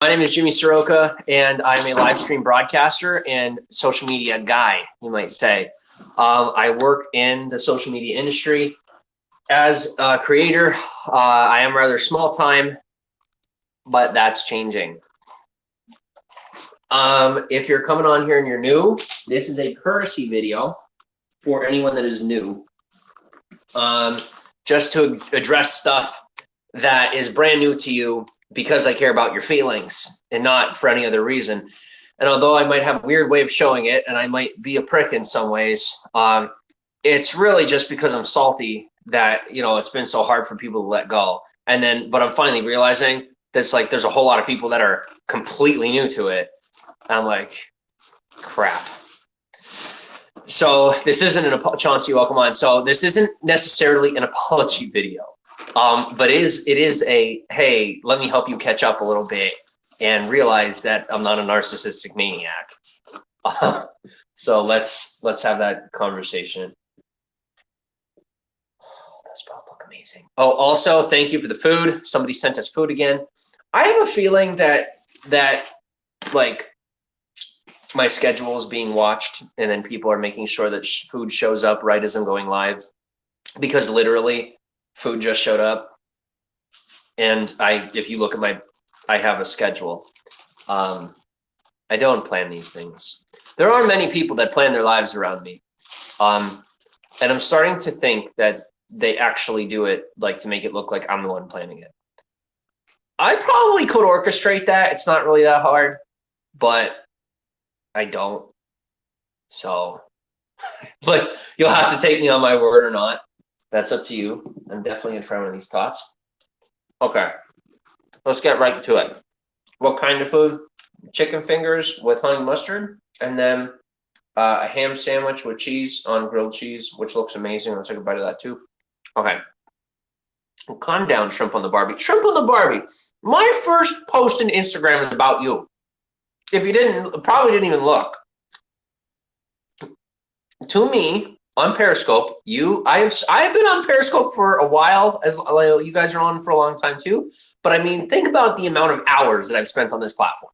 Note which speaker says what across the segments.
Speaker 1: My name is Jimmy Soroka, and I'm a live stream broadcaster and social media guy, you might say. I work in the social media industry as a creator. I am rather small time, but that's changing. If you're coming on here and you're new, this is a courtesy video for anyone that is new. Just to address stuff that is brand new to you because I care about your feelings and not for any other reason. And although I might have a weird way of showing it and I might be a prick in some ways, it's really just because I'm salty that, it's been so hard for people to let go. But I'm finally realizing there's a whole lot of people that are completely new to it. I'm like, crap. So this isn't Chauncey, welcome on. So this isn't necessarily an apology video, but it is a, hey, let me help you catch up a little bit and realize that I'm not a narcissistic maniac. So let's have that conversation. Oh, those both look amazing. Oh, also, thank you for the food. Somebody sent us food again. I have a feeling that my schedule is being watched, and then people are making sure that food shows up right as I'm going live, because literally food just showed up. And if you look at I have a schedule. I don't plan these things. There are many people that plan their lives around me. And I'm starting to think that they actually do it to make it look like I'm the one planning it. I probably could orchestrate that. It's not really that hard, but I don't. So you'll have to take me on my word or not. That's up to you. I'm definitely gonna try one of these thoughts. Okay, let's get right to it. What kind of food? Chicken fingers with honey mustard, and then a ham sandwich with cheese on grilled cheese, which looks amazing. I'll take a bite of that too. Okay. Well, calm down, shrimp on the Barbie. Shrimp on the Barbie. My first post on Instagram is about you. If you probably didn't even look. To me, on Periscope, I've been on Periscope for a while, as you guys are on for a long time too. But I mean, think about the amount of hours that I've spent on this platform.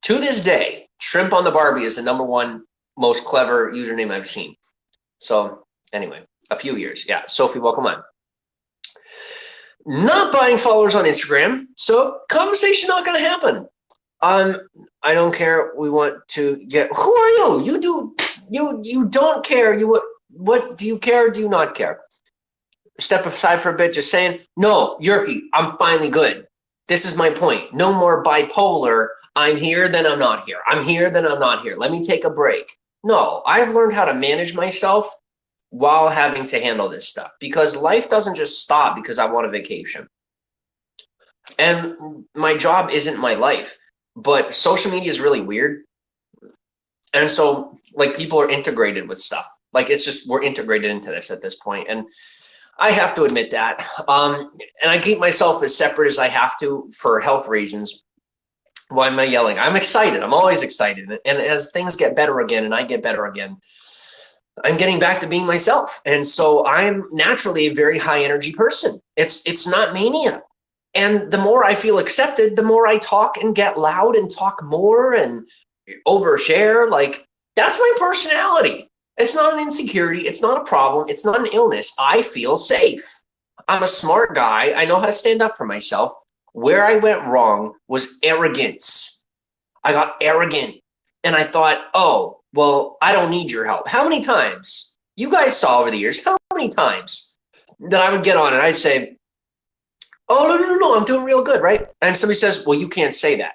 Speaker 1: To this day, Shrimp on the Barbie is the #1 most clever username I've seen. So anyway, a few years. Yeah, Sophie, welcome on. Not buying followers on Instagram, so conversation not going to happen. I don't care. We want to get. Who are you? You don't care. What do you care? Or do you not care? Step aside for a bit. Just saying. No, Yerky, I'm finally good. This is my point. No more bipolar. I'm here, then I'm not here. I'm here, then I'm not here. Let me take a break. No, I've learned how to manage myself while having to handle this stuff, because life doesn't just stop because I want a vacation. And my job isn't my life. But social media is really weird. And so people are integrated with stuff. It's just, we're integrated into this at this point. And I have to admit that. And I keep myself as separate as I have to for health reasons. Why am I yelling? I'm excited. I'm always excited. And as things get better again and I get better again, I'm getting back to being myself. And so I'm naturally a very high energy person. It's not mania. And the more I feel accepted, the more I talk and get loud and talk more and overshare. That's my personality. It's not an insecurity. It's not a problem. It's not an illness. I feel safe. I'm a smart guy. I know how to stand up for myself. Where I went wrong was arrogance. I got arrogant and I thought, oh, well, I don't need your help. How many times? You guys saw over the years, how many times that I would get on and I'd say, oh, no, I'm doing real good, right? And somebody says, well, you can't say that.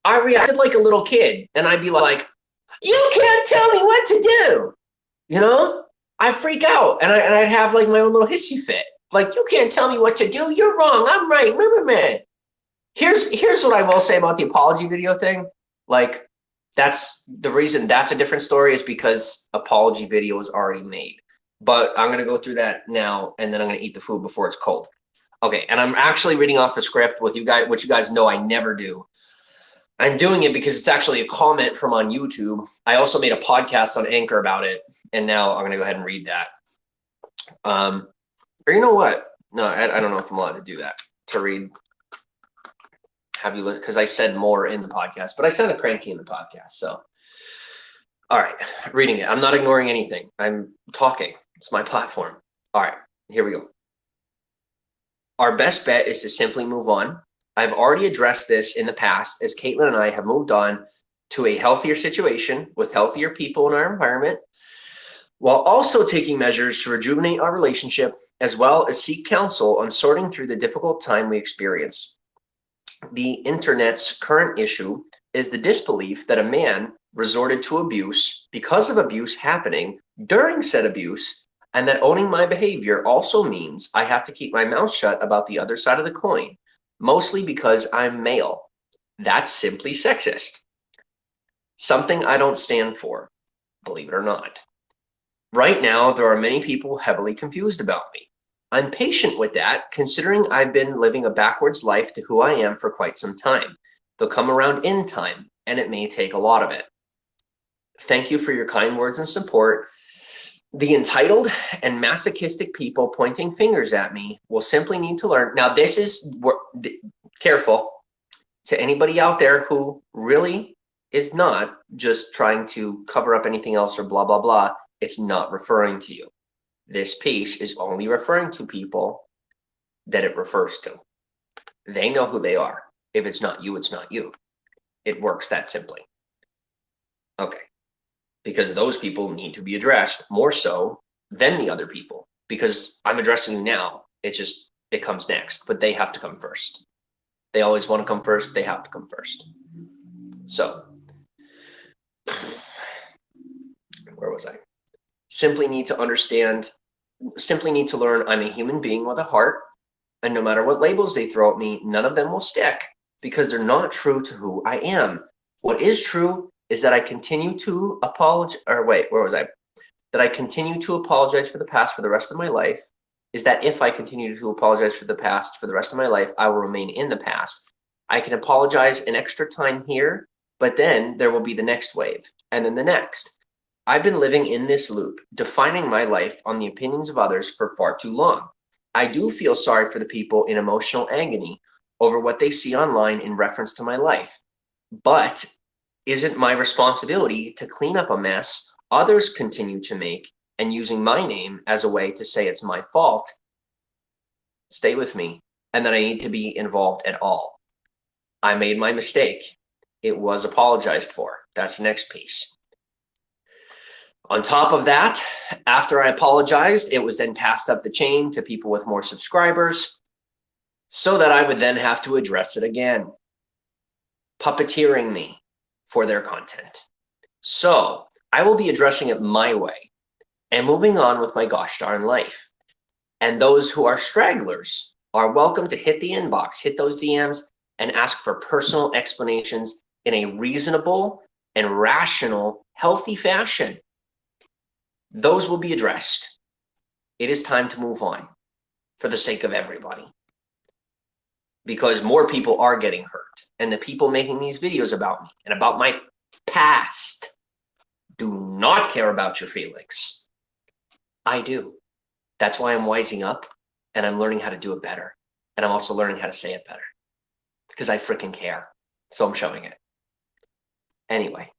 Speaker 1: I reacted like a little kid, and I'd be like, you can't tell me what to do. I freak out, and I'd have my own little hissy fit. You can't tell me what to do. You're wrong. I'm right. Man. Here's what I will say about the apology video thing. That's the reason that's a different story, is because apology video is already made. But I'm going to go through that now, and then I'm going to eat the food before it's cold. Okay, and I'm actually reading off the script with you guys, which you guys know I never do. I'm doing it because it's actually a comment from on YouTube. I also made a podcast on Anchor about it, and now I'm going to go ahead and read that. Or you know what? No, I don't know if I'm allowed to do that, to read. have you look, because I said more in the podcast, but I sounded cranky in the podcast. So, all right, reading it. I'm not ignoring anything. I'm talking. It's my platform. All right, here we go. Our best bet is to simply move on. I've already addressed this in the past as Caitlin and I have moved on to a healthier situation with healthier people in our environment, while also taking measures to rejuvenate our relationship, as well as seek counsel on sorting through the difficult time we experience. The internet's current issue is the disbelief that a man resorted to abuse because of abuse happening during said abuse, and that owning my behavior also means I have to keep my mouth shut about the other side of the coin, mostly because I'm male. That's simply sexist. Something I don't stand for, believe it or not. Right now, there are many people heavily confused about me. I'm patient with that, considering I've been living a backwards life to who I am for quite some time. They'll come around in time, and it may take a lot of it. Thank you for your kind words and support. The entitled and masochistic people pointing fingers at me will simply need to learn. Now, this is careful to anybody out there who really is not just trying to cover up anything else or blah, blah, blah. It's not referring to you. This piece is only referring to people that it refers to. They know who they are. If it's not you, it's not you. It works that simply. Okay. Because those people need to be addressed more so than the other people. Because I'm addressing you now. It comes next, but they have to come first. They always want to come first. They have to come first. So, where was I? Simply need to learn I'm a human being with a heart, and no matter what labels they throw at me, none of them will stick because they're not true to who I am. What is true is that I continue to apologize, That I continue to apologize for the past for the rest of my life, is that if I continue to apologize for the past for the rest of my life, I will remain in the past. I can apologize an extra time here, but then there will be the next wave, and then the next. I've been living in this loop, defining my life on the opinions of others for far too long. I do feel sorry for the people in emotional agony over what they see online in reference to my life. But isn't my responsibility to clean up a mess others continue to make and using my name as a way to say it's my fault? Stay with me, and that I need to be involved at all. I made my mistake. It was apologized for. That's the next piece. On top of that, after I apologized, it was then passed up the chain to people with more subscribers so that I would then have to address it again, puppeteering me for their content. So I will be addressing it my way and moving on with my gosh darn life. And those who are stragglers are welcome to hit the inbox, hit those DMs, and ask for personal explanations in a reasonable and rational, healthy fashion. Those will be addressed. It is time to move on for the sake of everybody. Because more people are getting hurt. And the people making these videos about me and about my past do not care about your feelings. I do. That's why I'm wising up and I'm learning how to do it better. And I'm also learning how to say it better. Because I freaking care. So I'm showing it. Anyway.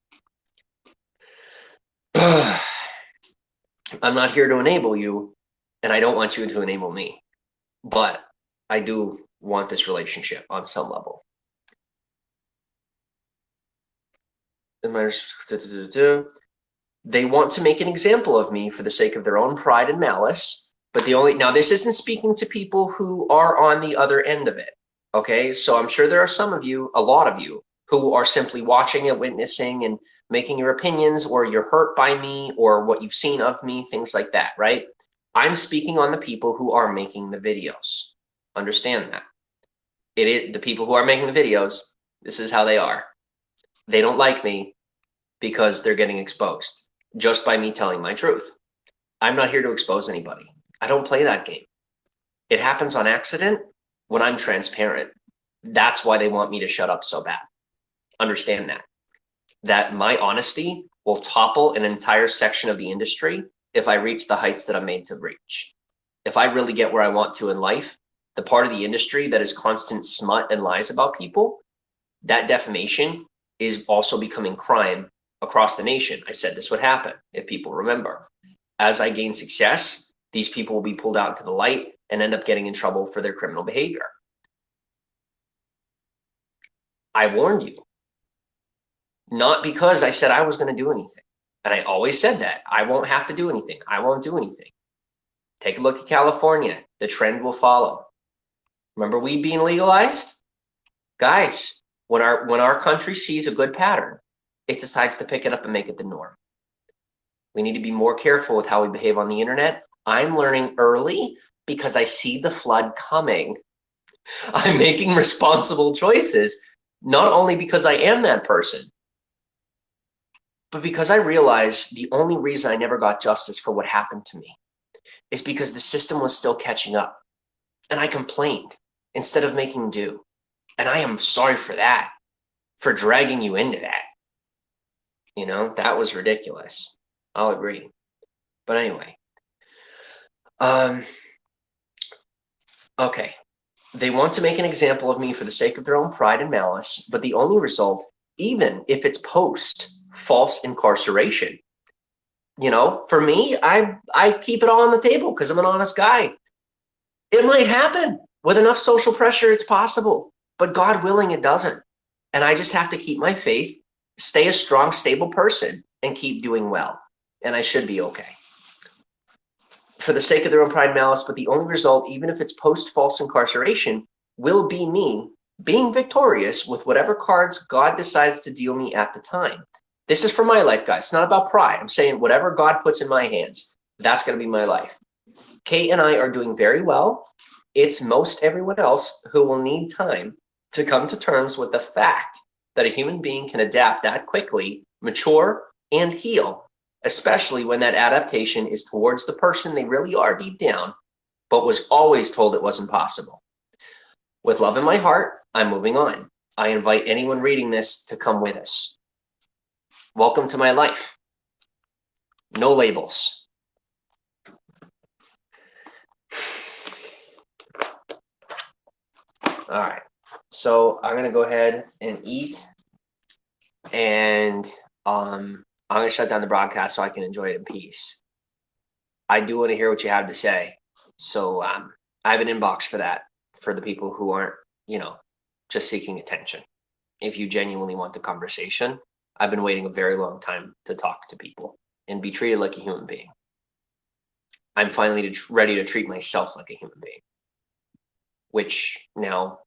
Speaker 1: I'm not here to enable you, and I don't want you to enable me. But I do want this relationship on some level. They want to make an example of me for the sake of their own pride and malice. But now this isn't speaking to people who are on the other end of it. Okay, so I'm sure there are some of you, a lot of you, who are simply watching and witnessing and making your opinions, or you're hurt by me or what you've seen of me, things like that, right? I'm speaking on the people who are making the videos. Understand that. The people who are making the videos, this is how they are. They don't like me because they're getting exposed just by me telling my truth. I'm not here to expose anybody. I don't play that game. It happens on accident when I'm transparent. That's why they want me to shut up so bad. Understand that my honesty will topple an entire section of the industry if I reach the heights that I'm made to reach. If I really get where I want to in life, the part of the industry that is constant smut and lies about people that defamation is also becoming crime across the nation. I said this would happen, if people remember. As I gain success, these people will be pulled out into the light and end up getting in trouble for their criminal behavior. I warned you. Not because I said I was going to do anything. And I always said that. I won't have to do anything. I won't do anything. Take a look at California. The trend will follow. Remember weed being legalized? Guys, when our country sees a good pattern, it decides to pick it up and make it the norm. We need to be more careful with how we behave on the internet. I'm learning early because I see the flood coming. I'm making responsible choices, not only because I am that person, but because I realize the only reason I never got justice for what happened to me is because the system was still catching up. And I complained instead of making do. And I am sorry for that, for dragging you into that. You know, that was ridiculous. I'll agree. But anyway. Okay. They want to make an example of me for the sake of their own pride and malice, but the only result, even if it's post false incarceration, you know, for me, I keep it all on the table because I'm an honest guy. It might happen. With enough social pressure, it's possible. But God willing, it doesn't. And I just have to keep my faith, stay a strong, stable person, and keep doing well. And I should be okay. For the sake of their own pride and malice, but the only result, even if it's post-false incarceration, will be me being victorious with whatever cards God decides to deal me at the time. This is for my life, guys. It's not about pride. I'm saying whatever God puts in my hands, that's going to be my life. Kate and I are doing very well. It's most everyone else who will need time to come to terms with the fact that a human being can adapt that quickly, mature, and heal, especially when that adaptation is towards the person they really are deep down, but was always told it wasn't possible. With love in my heart, I'm moving on. I invite anyone reading this to come with us. Welcome to my life. No labels. All right. So I'm going to go ahead and eat, and I'm going to shut down the broadcast so I can enjoy it in peace. I do want to hear what you have to say. So I have an inbox for that, for the people who aren't, you know, just seeking attention. If you genuinely want the conversation, I've been waiting a very long time to talk to people and be treated like a human being. I'm finally ready to treat myself like a human being, which now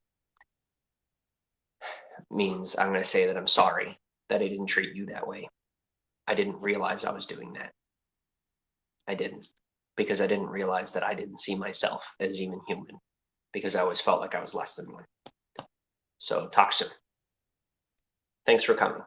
Speaker 1: means I'm going to say that I'm sorry that I didn't treat you that way. I didn't realize I was doing that. I didn't, because I didn't realize that I didn't see myself as even human, because I always felt like I was less than one. So talk soon. Thanks for coming.